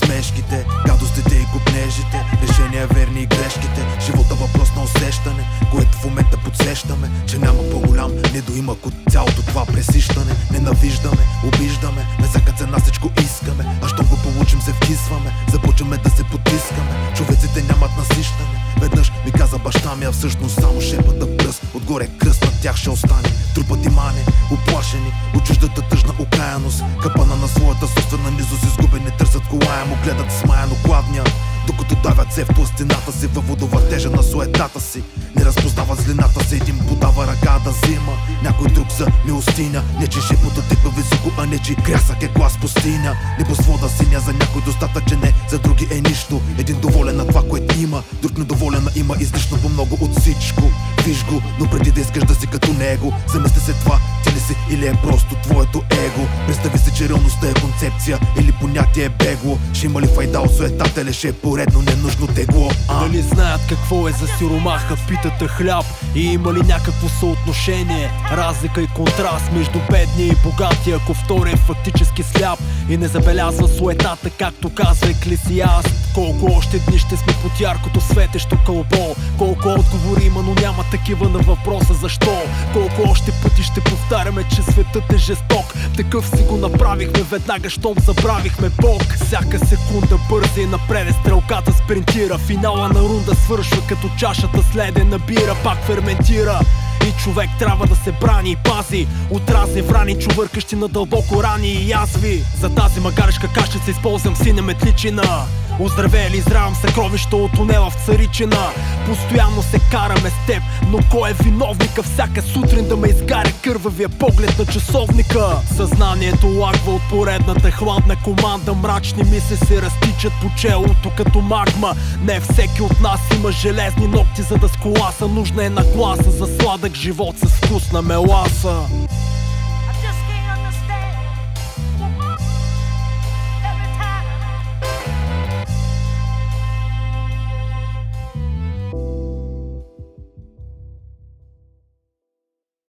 усмешките, гадостите и купнежите, решения верни и грешките. Живота въпрос на усещане, което в момента подсещаме, че няма по-голям недоимък от цялото това пресищане. Ненавиждаме, обиждаме, на всяка цена всичко искаме, а щом го получим се вкисваме, започваме да се потискаме. Човеците нямат насищане. Веднъж ми каза баща ми, а всъщност само шепата пръст. Отгоре кръст над тях ще остане. Трупат и мане, уплашени от чуждата тъжна окаяност. Капана на своята собствена низост, изгубени търсят колаемо, гледат смаяно гладния, докато давят се в пластината си, във водовъртежа на суетата си. Не разпознават злината си, един подава ръка да взима, някой друг за милостиня. Не че шепотът е високо, а не че крясък е глас пустиня. Небосвода синя за някой достатъчен е, за други е нищо. Един доволен на това, което има, друг недоволен има излишно по-много от всичко. Виж го, но преди да искаш да си като него, замисли се това, ти ли си или е просто твоето его. Представи се, че реалността е концепция или понятие е бегло. Ще има ли файда от суетата, или ще е поредно ненужно тегло? Дали знаят какво е за сиромаха в питата хляб? И има ли някакво съотношение, разлика и контраст между бедния и богатия, ако втори е фактически сляп и не забелязва суетата, както казва Еклесиаст? Колко още дни ще сме под яркото светещо кълбо? Колко отговори има, но няма такива на въпроса защо? Колко още пъти ще повтаряме, че светът е жесток? Такъв си го направихме веднага, щом забравихме Бог. Всяка секунда бърза и напред стрелката спринтира. Финала на рунда свършва, като чашата с ледена бира пак ферментира. И човек трябва да се брани и пази от разни врани, чувъркащи на дълбоко рани и язви. За тази магарешка кашица използвам синя метличина. Оздравя или изравам съкровища от тунела в Царичина. Постоянно се караме с теб, но кой е виновника? Всяка сутрин да ме изгаря кървавия поглед на часовника. Съзнанието лагва от поредната хладна команда. Мрачни мисли се разтичат по челото като магма. Не всеки от нас има железни ногти, за да сколаса. Нужна е нагласа за сладък живот с вкус на меласа.